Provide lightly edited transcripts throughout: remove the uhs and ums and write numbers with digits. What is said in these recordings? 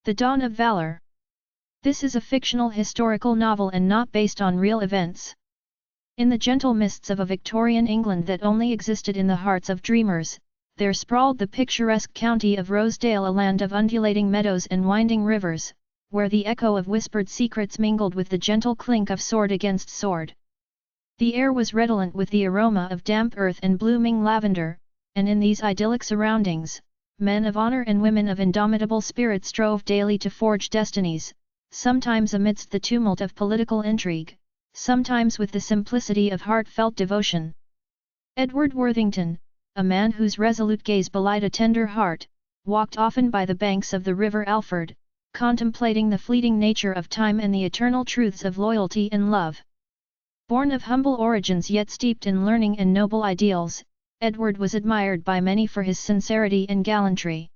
The Dawn of Valor. This is a fictional historical novel and not based on real events. In the gentle mists of a Victorian England that only existed in the hearts of dreamers, there sprawled the picturesque county of Rosedale, a land of undulating meadows and winding rivers, where the echo of whispered secrets mingled with the gentle clink of sword against sword. The air was redolent with the aroma of damp earth and blooming lavender, and in these idyllic surroundings, men of honor and women of indomitable spirit strove daily to forge destinies, sometimes amidst the tumult of political intrigue, sometimes with the simplicity of heartfelt devotion. Edward Worthington, a man whose resolute gaze belied a tender heart, walked often by the banks of the river Alford, contemplating the fleeting nature of time and the eternal truths of loyalty and love. Born of humble origins yet steeped in learning and noble ideals, Edward was admired by many for his sincerity and gallantry.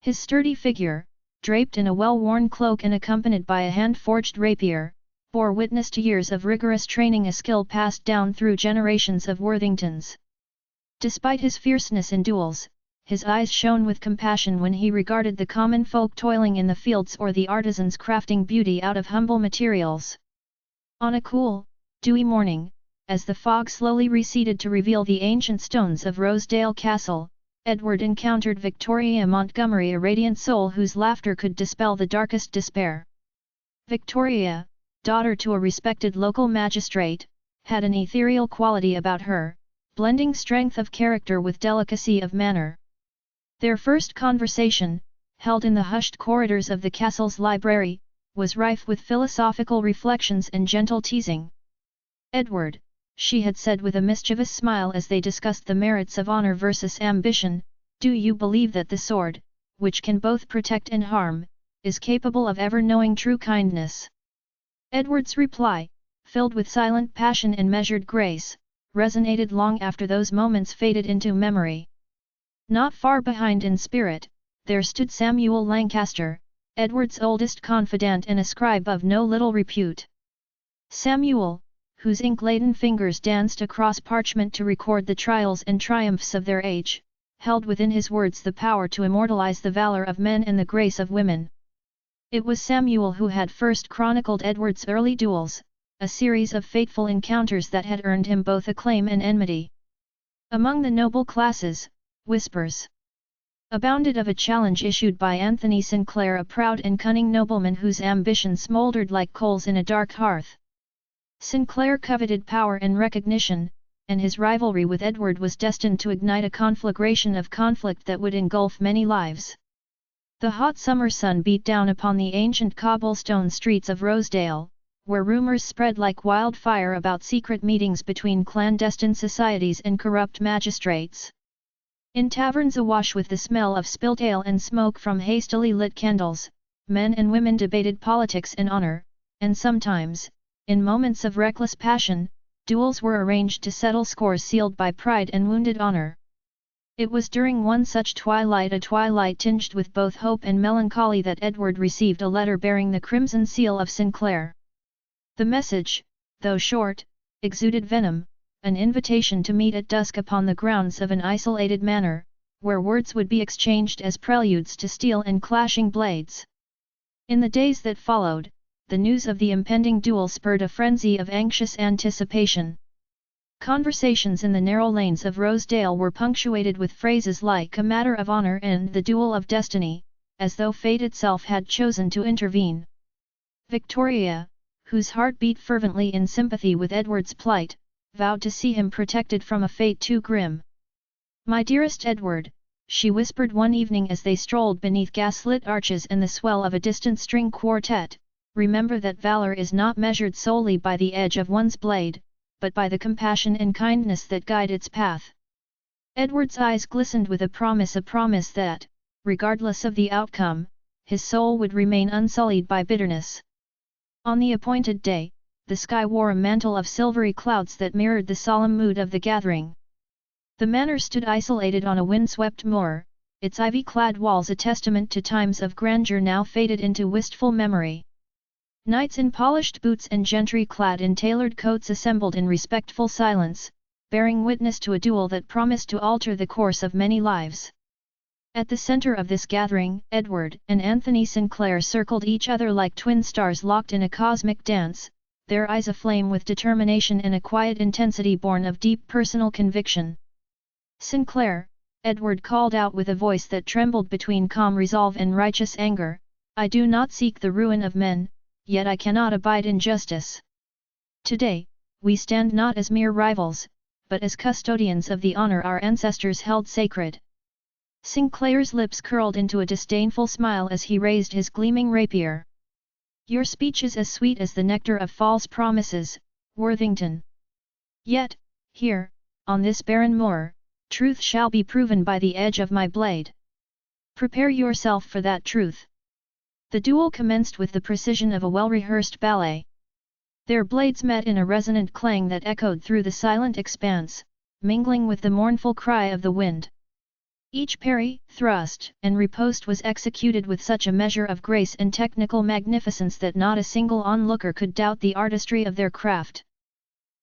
His sturdy figure, draped in a well-worn cloak and accompanied by a hand-forged rapier, bore witness to years of rigorous training, a skill passed down through generations of Worthingtons. Despite his fierceness in duels, his eyes shone with compassion when he regarded the common folk toiling in the fields or the artisans crafting beauty out of humble materials. On a cool, dewy morning, as the fog slowly receded to reveal the ancient stones of Rosedale Castle, Edward encountered Victoria Montgomery, a radiant soul whose laughter could dispel the darkest despair. Victoria, daughter to a respected local magistrate, had an ethereal quality about her, blending strength of character with delicacy of manner. Their first conversation, held in the hushed corridors of the castle's library, was rife with philosophical reflections and gentle teasing. "Edward," she had said with a mischievous smile as they discussed the merits of honor versus ambition, "do you believe that the sword, which can both protect and harm, is capable of ever knowing true kindness?" Edward's reply, filled with silent passion and measured grace, resonated long after those moments faded into memory. Not far behind in spirit, there stood Samuel Lancaster, Edward's oldest confidant and a scribe of no little repute. Samuel, whose ink-laden fingers danced across parchment to record the trials and triumphs of their age, held within his words the power to immortalize the valor of men and the grace of women. It was Samuel who had first chronicled Edward's early duels, a series of fateful encounters that had earned him both acclaim and enmity. Among the noble classes, whispers abounded of a challenge issued by Anthony Sinclair, a proud and cunning nobleman whose ambition smouldered like coals in a dark hearth. Sinclair coveted power and recognition, and his rivalry with Edward was destined to ignite a conflagration of conflict that would engulf many lives. The hot summer sun beat down upon the ancient cobblestone streets of Rosedale, where rumors spread like wildfire about secret meetings between clandestine societies and corrupt magistrates. In taverns awash with the smell of spilt ale and smoke from hastily lit candles, men and women debated politics and honor, and sometimes, in moments of reckless passion, duels were arranged to settle scores sealed by pride and wounded honor. It was during one such twilight, a twilight tinged with both hope and melancholy, that Edward received a letter bearing the crimson seal of Sinclair. The message, though short, exuded venom, an invitation to meet at dusk upon the grounds of an isolated manor, where words would be exchanged as preludes to steel and clashing blades. In the days that followed, the news of the impending duel spurred a frenzy of anxious anticipation. Conversations in the narrow lanes of Rosedale were punctuated with phrases like "a matter of honor" and "the duel of destiny," as though fate itself had chosen to intervene. Victoria, whose heart beat fervently in sympathy with Edward's plight, vowed to see him protected from a fate too grim. "My dearest Edward," she whispered one evening as they strolled beneath gaslit arches and the swell of a distant string quartet, "remember that valor is not measured solely by the edge of one's blade, but by the compassion and kindness that guide its path." Edward's eyes glistened with a promise that, regardless of the outcome, his soul would remain unsullied by bitterness. On the appointed day, the sky wore a mantle of silvery clouds that mirrored the solemn mood of the gathering. The manor stood isolated on a windswept moor, its ivy-clad walls a testament to times of grandeur now faded into wistful memory. Knights in polished boots and gentry clad in tailored coats assembled in respectful silence, bearing witness to a duel that promised to alter the course of many lives. At the center of this gathering, Edward and Anthony Sinclair circled each other like twin stars locked in a cosmic dance, their eyes aflame with determination and a quiet intensity born of deep personal conviction. "Sinclair," Edward called out with a voice that trembled between calm resolve and righteous anger, "I do not seek the ruin of men, yet I cannot abide injustice. Today, we stand not as mere rivals, but as custodians of the honor our ancestors held sacred." Sinclair's lips curled into a disdainful smile as he raised his gleaming rapier. "Your speech is as sweet as the nectar of false promises, Worthington. Yet, here, on this barren moor, truth shall be proven by the edge of my blade. Prepare yourself for that truth." The duel commenced with the precision of a well-rehearsed ballet. Their blades met in a resonant clang that echoed through the silent expanse, mingling with the mournful cry of the wind. Each parry, thrust, and riposte was executed with such a measure of grace and technical magnificence that not a single onlooker could doubt the artistry of their craft.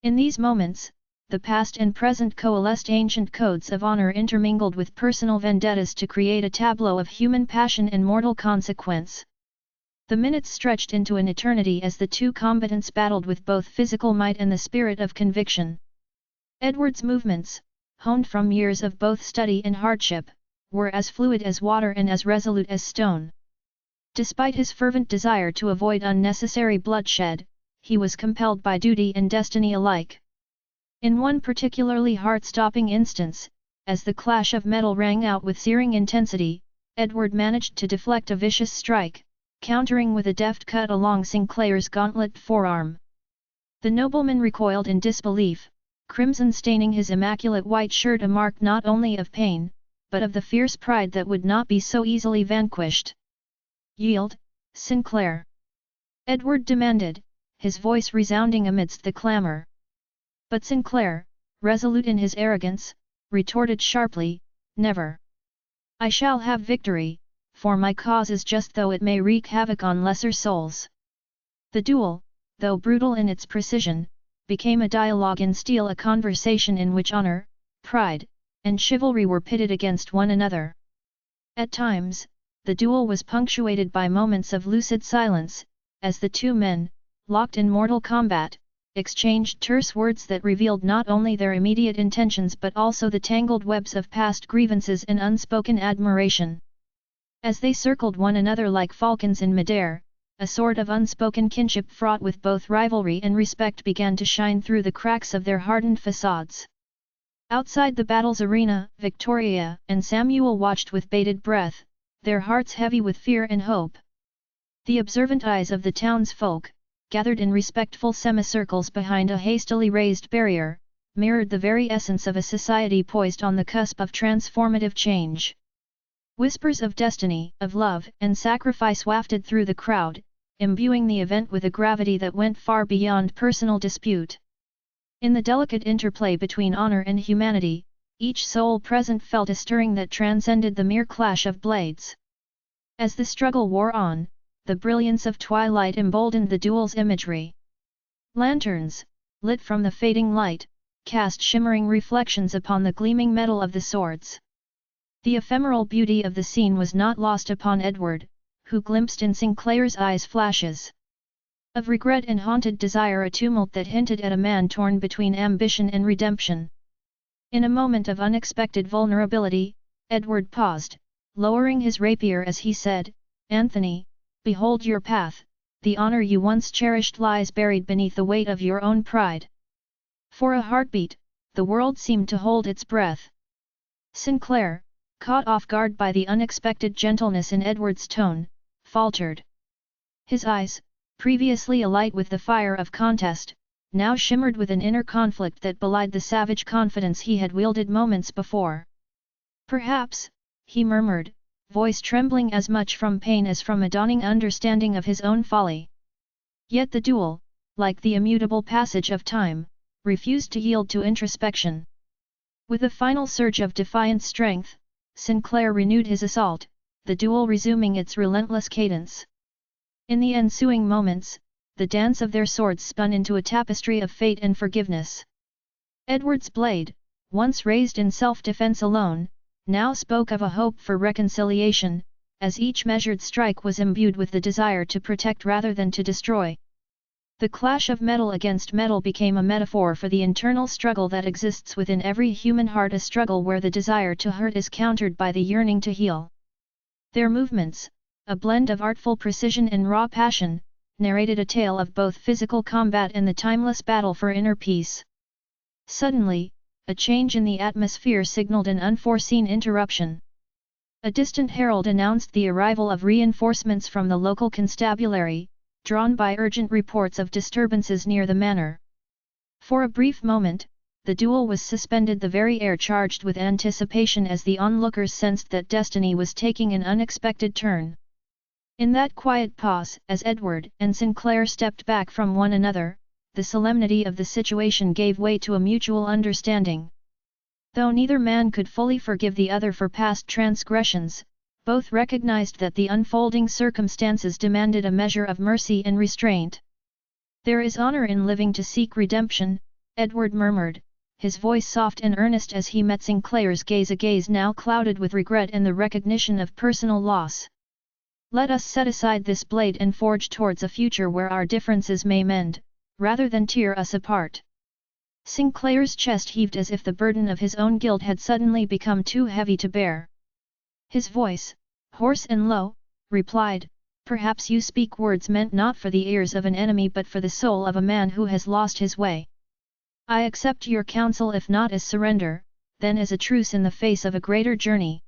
In these moments, the past and present coalesced ancient codes of honor intermingled with personal vendettas to create a tableau of human passion and mortal consequence. The minutes stretched into an eternity as the two combatants battled with both physical might and the spirit of conviction. Edward's movements, honed from years of both study and hardship, were as fluid as water and as resolute as stone. Despite his fervent desire to avoid unnecessary bloodshed, he was compelled by duty and destiny alike. In one particularly heart-stopping instance, as the clash of metal rang out with searing intensity, Edward managed to deflect a vicious strike, countering with a deft cut along Sinclair's gauntlet forearm. The nobleman recoiled in disbelief, crimson staining his immaculate white shirt, a mark not only of pain, but of the fierce pride that would not be so easily vanquished. "Yield, Sinclair!" Edward demanded, his voice resounding amidst the clamor. But Sinclair, resolute in his arrogance, retorted sharply, "Never! I shall have victory, for my cause is just though it may wreak havoc on lesser souls." The duel, though brutal in its precision, became a dialogue in steel, a conversation in which honor, pride, and chivalry were pitted against one another. At times, the duel was punctuated by moments of lucid silence, as the two men, locked in mortal combat, exchanged terse words that revealed not only their immediate intentions but also the tangled webs of past grievances and unspoken admiration. As they circled one another like falcons in midair, a sort of unspoken kinship fraught with both rivalry and respect began to shine through the cracks of their hardened facades. Outside the battle's arena, Victoria and Samuel watched with bated breath, their hearts heavy with fear and hope. The observant eyes of the townsfolk, gathered in respectful semicircles behind a hastily raised barrier, mirrored the very essence of a society poised on the cusp of transformative change. Whispers of destiny, of love and sacrifice wafted through the crowd, imbuing the event with a gravity that went far beyond personal dispute. In the delicate interplay between honor and humanity, each soul present felt a stirring that transcended the mere clash of blades. As the struggle wore on, the brilliance of twilight emboldened the duel's imagery. Lanterns, lit from the fading light, cast shimmering reflections upon the gleaming metal of the swords. The ephemeral beauty of the scene was not lost upon Edward, who glimpsed in Sinclair's eyes flashes of regret and haunted desire, a tumult that hinted at a man torn between ambition and redemption. In a moment of unexpected vulnerability, Edward paused, lowering his rapier as he said, "Anthony, behold your path, the honor you once cherished lies buried beneath the weight of your own pride." For a heartbeat, the world seemed to hold its breath. Sinclair, caught off guard by the unexpected gentleness in Edward's tone, faltered. His eyes, previously alight with the fire of contest, now shimmered with an inner conflict that belied the savage confidence he had wielded moments before. "Perhaps," he murmured, voice trembling as much from pain as from a dawning understanding of his own folly. Yet the duel, like the immutable passage of time, refused to yield to introspection. With a final surge of defiant strength, Sinclair renewed his assault, the duel resuming its relentless cadence. In the ensuing moments, the dance of their swords spun into a tapestry of fate and forgiveness. Edward's blade, once raised in self-defense alone, now spoke of a hope for reconciliation, as each measured strike was imbued with the desire to protect rather than to destroy. The clash of metal against metal became a metaphor for the internal struggle that exists within every human heart, a struggle where the desire to hurt is countered by the yearning to heal. Their movements, a blend of artful precision and raw passion, narrated a tale of both physical combat and the timeless battle for inner peace. Suddenly, a change in the atmosphere signaled an unforeseen interruption. A distant herald announced the arrival of reinforcements from the local constabulary, drawn by urgent reports of disturbances near the manor. For a brief moment, the duel was suspended, the very air charged with anticipation as the onlookers sensed that destiny was taking an unexpected turn. In that quiet pause, as Edward and Sinclair stepped back from one another, the solemnity of the situation gave way to a mutual understanding. Though neither man could fully forgive the other for past transgressions, both recognized that the unfolding circumstances demanded a measure of mercy and restraint. "There is honor in living to seek redemption," Edward murmured, his voice soft and earnest as he met Sinclair's gaze, a gaze now clouded with regret and the recognition of personal loss. "Let us set aside this blade and forge towards a future where our differences may mend, rather than tear us apart." Sinclair's chest heaved as if the burden of his own guilt had suddenly become too heavy to bear. His voice, hoarse and low, replied, "Perhaps you speak words meant not for the ears of an enemy but for the soul of a man who has lost his way. I accept your counsel, if not as surrender, then as a truce in the face of a greater journey."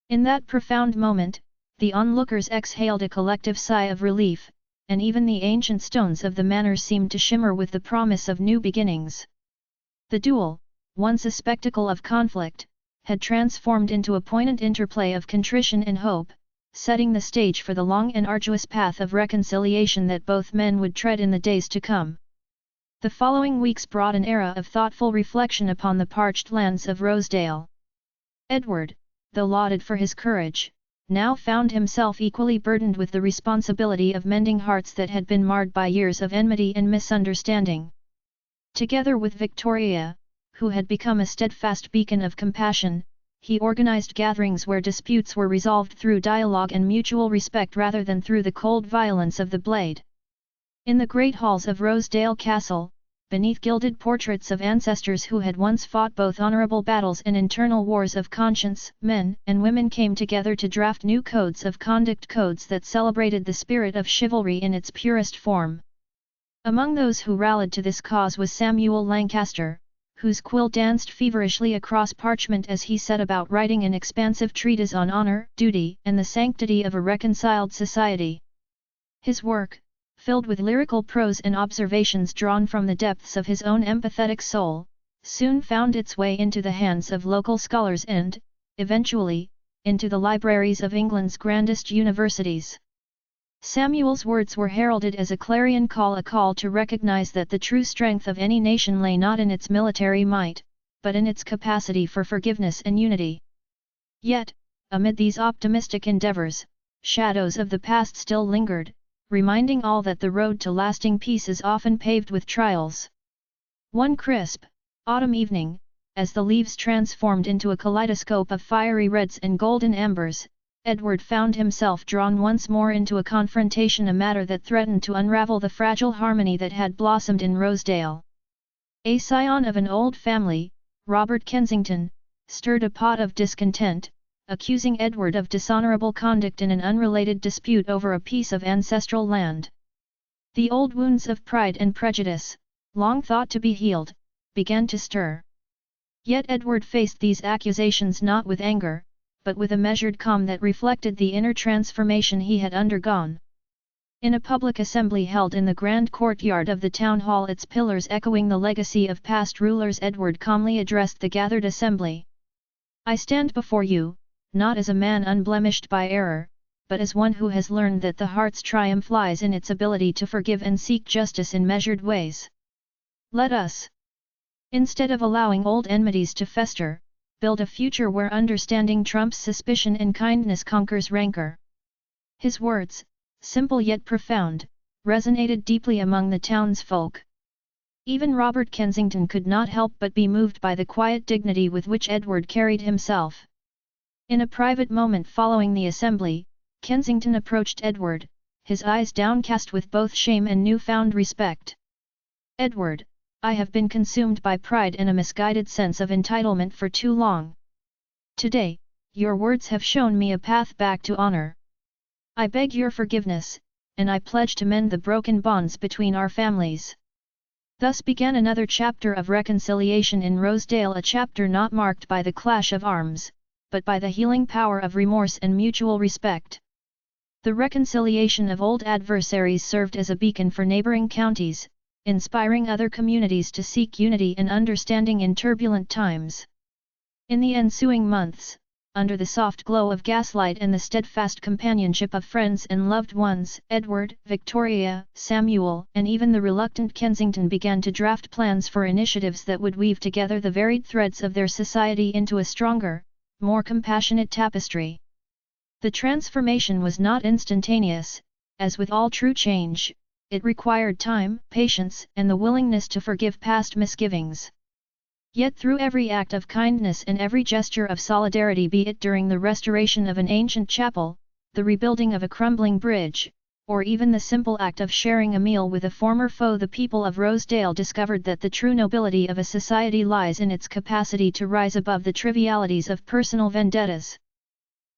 In that profound moment, the onlookers exhaled a collective sigh of relief, and even the ancient stones of the manor seemed to shimmer with the promise of new beginnings. The duel, once a spectacle of conflict, had transformed into a poignant interplay of contrition and hope, setting the stage for the long and arduous path of reconciliation that both men would tread in the days to come. The following weeks brought an era of thoughtful reflection upon the parched lands of Rosedale. Edward, though lauded for his courage, now found himself equally burdened with the responsibility of mending hearts that had been marred by years of enmity and misunderstanding. Together with Victoria, who had become a steadfast beacon of compassion, he organized gatherings where disputes were resolved through dialogue and mutual respect rather than through the cold violence of the blade. In the great halls of Rosedale Castle, beneath gilded portraits of ancestors who had once fought both honorable battles and internal wars of conscience, men and women came together to draft new codes of conduct, codes that celebrated the spirit of chivalry in its purest form. Among those who rallied to this cause was Samuel Lancaster, whose quill danced feverishly across parchment as he set about writing an expansive treatise on honor, duty, and the sanctity of a reconciled society. His work, filled with lyrical prose and observations drawn from the depths of his own empathetic soul, soon found its way into the hands of local scholars and, eventually, into the libraries of England's grandest universities. Samuel's words were heralded as a clarion call, a call to recognize that the true strength of any nation lay not in its military might, but in its capacity for forgiveness and unity. Yet, amid these optimistic endeavors, shadows of the past still lingered, reminding all that the road to lasting peace is often paved with trials. One crisp, autumn evening, as the leaves transformed into a kaleidoscope of fiery reds and golden ambers, Edward found himself drawn once more into a confrontation, a matter that threatened to unravel the fragile harmony that had blossomed in Rosedale. A scion of an old family, Robert Kensington, stirred a pot of discontent, accusing Edward of dishonourable conduct in an unrelated dispute over a piece of ancestral land. The old wounds of pride and prejudice, long thought to be healed, began to stir. Yet Edward faced these accusations not with anger, but with a measured calm that reflected the inner transformation he had undergone. In a public assembly held in the grand courtyard of the town hall, its pillars echoing the legacy of past rulers, Edward calmly addressed the gathered assembly. "I stand before you, not as a man unblemished by error, but as one who has learned that the heart's triumph lies in its ability to forgive and seek justice in measured ways. Let us, instead of allowing old enmities to fester, build a future where understanding trumps suspicion and kindness conquers rancor." His words, simple yet profound, resonated deeply among the townsfolk. Even Robert Kensington could not help but be moved by the quiet dignity with which Edward carried himself. In a private moment following the assembly, Kensington approached Edward, his eyes downcast with both shame and newfound respect. "Edward, I have been consumed by pride and a misguided sense of entitlement for too long. Today, your words have shown me a path back to honor. I beg your forgiveness, and I pledge to mend the broken bonds between our families." Thus began another chapter of reconciliation in Rosedale, a chapter not marked by the clash of arms, but by the healing power of remorse and mutual respect. The reconciliation of old adversaries served as a beacon for neighbouring counties, inspiring other communities to seek unity and understanding in turbulent times. In the ensuing months, under the soft glow of gaslight and the steadfast companionship of friends and loved ones, Edward, Victoria, Samuel, and even the reluctant Kensington began to draft plans for initiatives that would weave together the varied threads of their society into a stronger, more compassionate tapestry. The transformation was not instantaneous, as with all true change, it required time, patience, and the willingness to forgive past misgivings. Yet through every act of kindness and every gesture of solidarity, be it during the restoration of an ancient chapel, the rebuilding of a crumbling bridge, or even the simple act of sharing a meal with a former foe, the people of Rosedale discovered that the true nobility of a society lies in its capacity to rise above the trivialities of personal vendettas.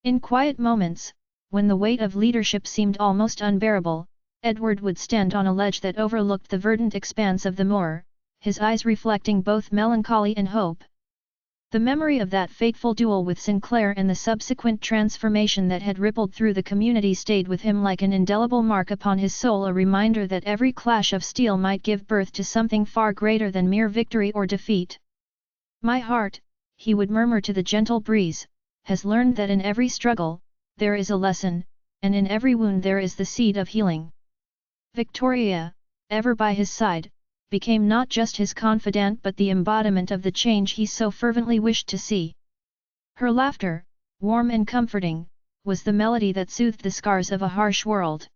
In quiet moments, when the weight of leadership seemed almost unbearable, Edward would stand on a ledge that overlooked the verdant expanse of the moor, his eyes reflecting both melancholy and hope. The memory of that fateful duel with Sinclair and the subsequent transformation that had rippled through the community stayed with him like an indelible mark upon his soul, a reminder that every clash of steel might give birth to something far greater than mere victory or defeat. "My heart," he would murmur to the gentle breeze, "has learned that in every struggle, there is a lesson, and in every wound there is the seed of healing." Victoria, ever by his side, became not just his confidant but the embodiment of the change he so fervently wished to see. Her laughter, warm and comforting, was the melody that soothed the scars of a harsh world.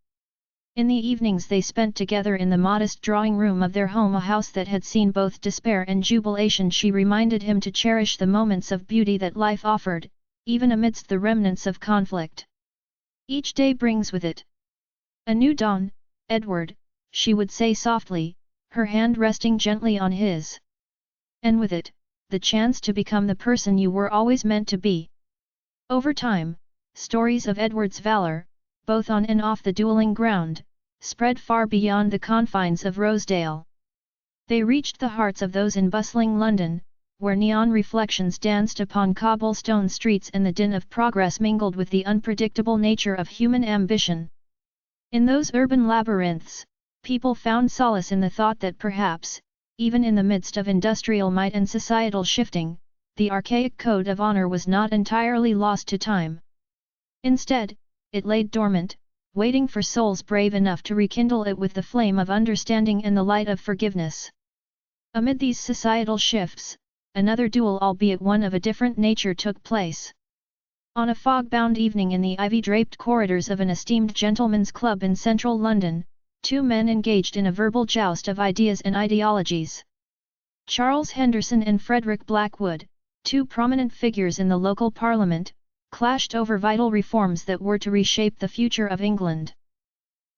In the evenings they spent together in the modest drawing-room of their home, a house that had seen both despair and jubilation, she reminded him to cherish the moments of beauty that life offered, even amidst the remnants of conflict. "Each day brings with it a new dawn, Edward," she would say softly, her hand resting gently on his. "And with it, the chance to become the person you were always meant to be." Over time, stories of Edward's valor, both on and off the dueling ground, spread far beyond the confines of Rosedale. They reached the hearts of those in bustling London, where neon reflections danced upon cobblestone streets and the din of progress mingled with the unpredictable nature of human ambition. In those urban labyrinths, people found solace in the thought that perhaps, even in the midst of industrial might and societal shifting, the archaic code of honor was not entirely lost to time. Instead, it lay dormant, waiting for souls brave enough to rekindle it with the flame of understanding and the light of forgiveness. Amid these societal shifts, another duel, albeit one of a different nature, took place. On a fog-bound evening in the ivy-draped corridors of an esteemed gentlemen's club in central London, two men engaged in a verbal joust of ideas and ideologies. Charles Henderson and Frederick Blackwood, two prominent figures in the local parliament, clashed over vital reforms that were to reshape the future of England.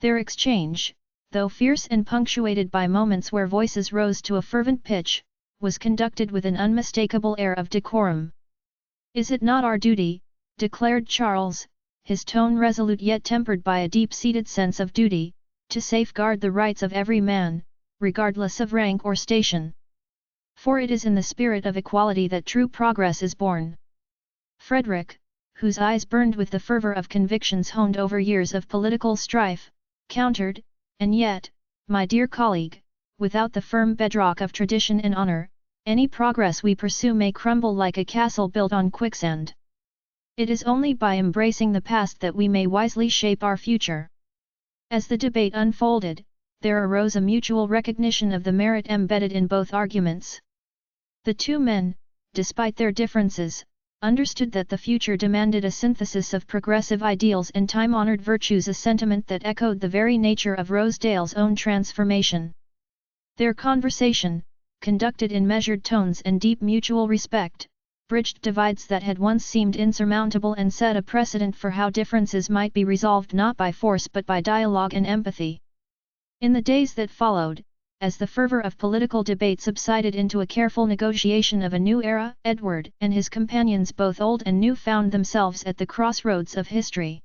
Their exchange, though fierce and punctuated by moments where voices rose to a fervent pitch, was conducted with an unmistakable air of decorum. "Is it not our duty," declared Charles, his tone resolute yet tempered by a deep-seated sense of duty, "to safeguard the rights of every man, regardless of rank or station? For it is in the spirit of equality that true progress is born." Frederick, whose eyes burned with the fervor of convictions honed over years of political strife, countered, "And yet, my dear colleague, without the firm bedrock of tradition and honor, any progress we pursue may crumble like a castle built on quicksand. It is only by embracing the past that we may wisely shape our future." As the debate unfolded, there arose a mutual recognition of the merit embedded in both arguments. The two men, despite their differences, understood that the future demanded a synthesis of progressive ideals and time-honored virtues, a sentiment that echoed the very nature of Rosedale's own transformation. Their conversation, conducted in measured tones and deep mutual respect, bridged divides that had once seemed insurmountable and set a precedent for how differences might be resolved not by force but by dialogue and empathy. In the days that followed, as the fervor of political debate subsided into a careful negotiation of a new era, Edward and his companions both old and new found themselves at the crossroads of history.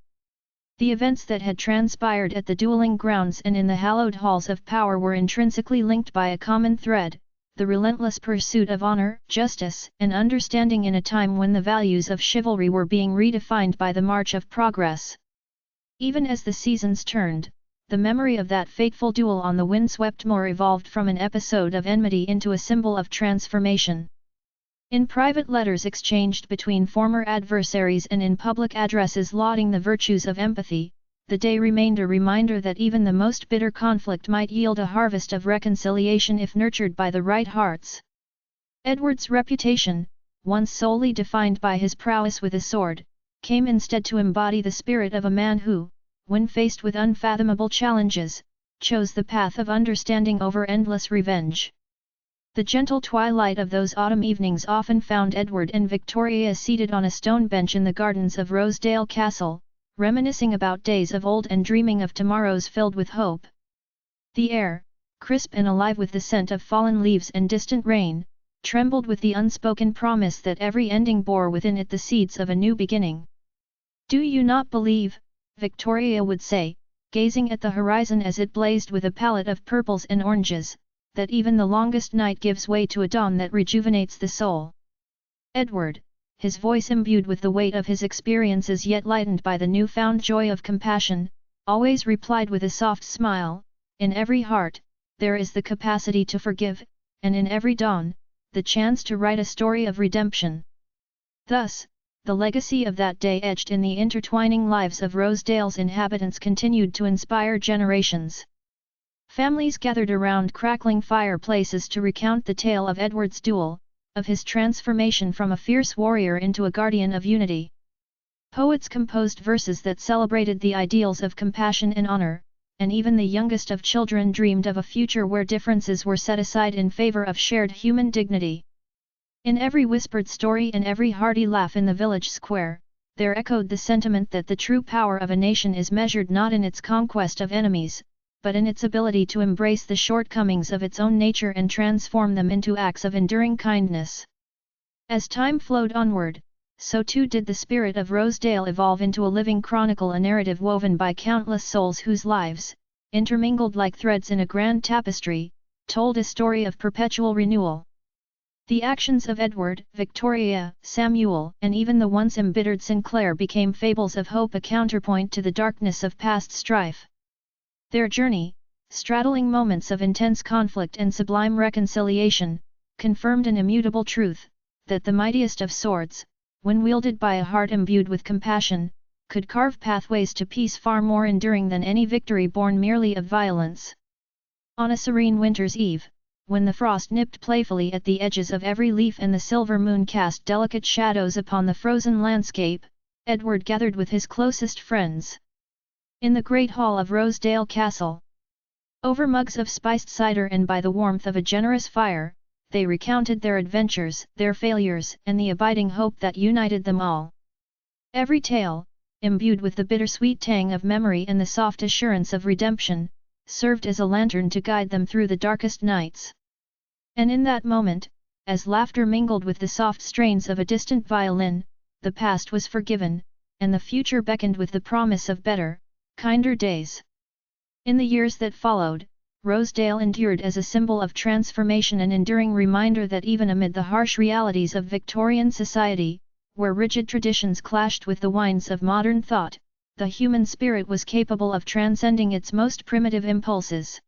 The events that had transpired at the dueling grounds and in the hallowed halls of power were intrinsically linked by a common thread, the relentless pursuit of honor, justice, and understanding in a time when the values of chivalry were being redefined by the march of progress. Even as the seasons turned, the memory of that fateful duel on the windswept moor evolved from an episode of enmity into a symbol of transformation. In private letters exchanged between former adversaries and in public addresses lauding the virtues of empathy, the day remained a reminder that even the most bitter conflict might yield a harvest of reconciliation if nurtured by the right hearts. Edward's reputation, once solely defined by his prowess with a sword, came instead to embody the spirit of a man who, when faced with unfathomable challenges, chose the path of understanding over endless revenge. The gentle twilight of those autumn evenings often found Edward and Victoria seated on a stone bench in the gardens of Rosedale Castle, reminiscing about days of old and dreaming of tomorrows filled with hope. The air, crisp and alive with the scent of fallen leaves and distant rain, trembled with the unspoken promise that every ending bore within it the seeds of a new beginning. "Do you not believe," Victoria would say, gazing at the horizon as it blazed with a palette of purples and oranges, "that even the longest night gives way to a dawn that rejuvenates the soul?" Edward, his voice imbued with the weight of his experiences yet lightened by the newfound joy of compassion, always replied with a soft smile, "In every heart, there is the capacity to forgive, and in every dawn, the chance to write a story of redemption." Thus, the legacy of that day etched in the intertwining lives of Rosedale's inhabitants continued to inspire generations. Families gathered around crackling fireplaces to recount the tale of Edward's duel, of his transformation from a fierce warrior into a guardian of unity. Poets composed verses that celebrated the ideals of compassion and honor, and even the youngest of children dreamed of a future where differences were set aside in favor of shared human dignity. In every whispered story and every hearty laugh in the village square, there echoed the sentiment that the true power of a nation is measured not in its conquest of enemies, but in its ability to embrace the shortcomings of its own nature and transform them into acts of enduring kindness. As time flowed onward, so too did the spirit of Rosedale evolve into a living chronicle, a narrative woven by countless souls whose lives, intermingled like threads in a grand tapestry, told a story of perpetual renewal. The actions of Edward, Victoria, Samuel, and even the once embittered Sinclair became fables of hope, a counterpoint to the darkness of past strife. Their journey, straddling moments of intense conflict and sublime reconciliation, confirmed an immutable truth, that the mightiest of swords, when wielded by a heart imbued with compassion, could carve pathways to peace far more enduring than any victory born merely of violence. On a serene winter's eve, when the frost nipped playfully at the edges of every leaf and the silver moon cast delicate shadows upon the frozen landscape, Edward gathered with his closest friends in the great hall of Rosedale Castle. Over mugs of spiced cider and by the warmth of a generous fire, they recounted their adventures, their failures, and the abiding hope that united them all. Every tale, imbued with the bittersweet tang of memory and the soft assurance of redemption, served as a lantern to guide them through the darkest nights. And in that moment, as laughter mingled with the soft strains of a distant violin, the past was forgiven, and the future beckoned with the promise of better, kinder days. In the years that followed, Rosedale endured as a symbol of transformation, an enduring reminder that even amid the harsh realities of Victorian society, where rigid traditions clashed with the winds of modern thought, the human spirit was capable of transcending its most primitive impulses.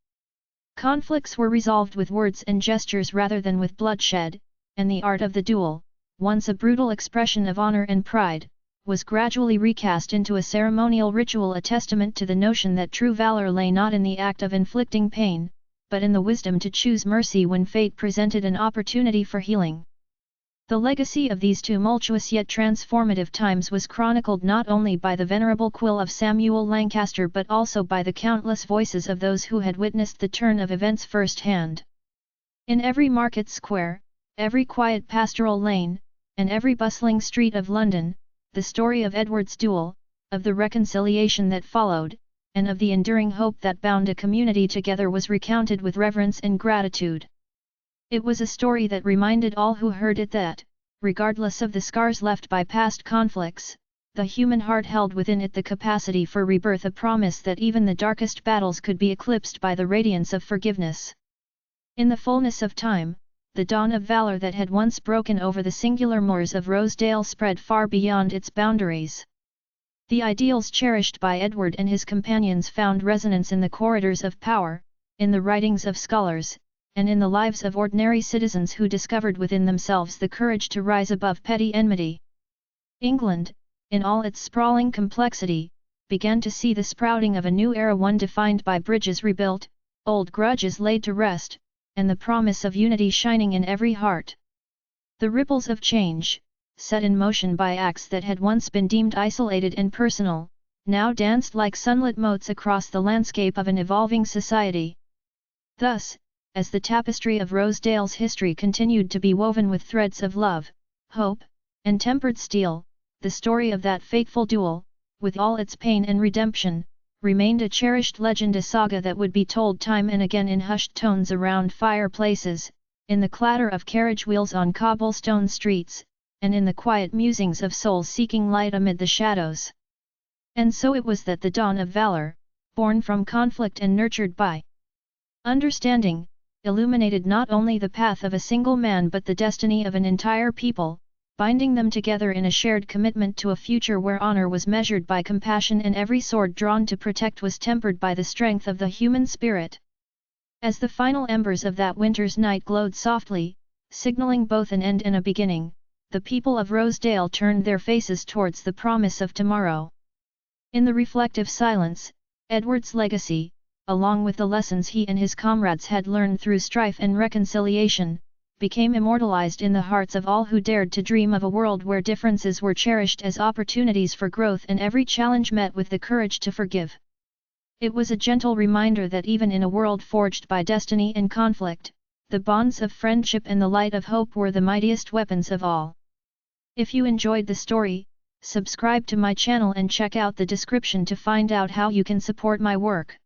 Conflicts were resolved with words and gestures rather than with bloodshed, and the art of the duel, once a brutal expression of honor and pride, was gradually recast into a ceremonial ritual, a testament to the notion that true valor lay not in the act of inflicting pain, but in the wisdom to choose mercy when fate presented an opportunity for healing. The legacy of these tumultuous yet transformative times was chronicled not only by the venerable quill of Samuel Lancaster but also by the countless voices of those who had witnessed the turn of events firsthand. In every market square, every quiet pastoral lane, and every bustling street of London, the story of Edward's duel, of the reconciliation that followed, and of the enduring hope that bound a community together was recounted with reverence and gratitude. It was a story that reminded all who heard it that, regardless of the scars left by past conflicts, the human heart held within it the capacity for rebirth, a promise that even the darkest battles could be eclipsed by the radiance of forgiveness. In the fullness of time, the dawn of valor that had once broken over the singular moors of Rosedale spread far beyond its boundaries. The ideals cherished by Edward and his companions found resonance in the corridors of power, in the writings of scholars, and in the lives of ordinary citizens who discovered within themselves the courage to rise above petty enmity. England, in all its sprawling complexity, began to see the sprouting of a new era, one defined by bridges rebuilt, old grudges laid to rest, and the promise of unity shining in every heart. The ripples of change, set in motion by acts that had once been deemed isolated and personal, now danced like sunlit motes across the landscape of an evolving society. Thus, as the tapestry of Rosedale's history continued to be woven with threads of love, hope, and tempered steel, the story of that fateful duel, with all its pain and redemption, remained a cherished legend, a saga that would be told time and again in hushed tones around fireplaces, in the clatter of carriage wheels on cobblestone streets, and in the quiet musings of souls seeking light amid the shadows. And so it was that the dawn of valor, born from conflict and nurtured by understanding, illuminated not only the path of a single man but the destiny of an entire people, binding them together in a shared commitment to a future where honor was measured by compassion and every sword drawn to protect was tempered by the strength of the human spirit. As the final embers of that winter's night glowed softly, signaling both an end and a beginning, the people of Rosedale turned their faces towards the promise of tomorrow. In the reflective silence, Edward's legacy, along with the lessons he and his comrades had learned through strife and reconciliation, became immortalized in the hearts of all who dared to dream of a world where differences were cherished as opportunities for growth and every challenge met with the courage to forgive. It was a gentle reminder that even in a world forged by destiny and conflict, the bonds of friendship and the light of hope were the mightiest weapons of all. If you enjoyed the story, subscribe to my channel and check out the description to find out how you can support my work.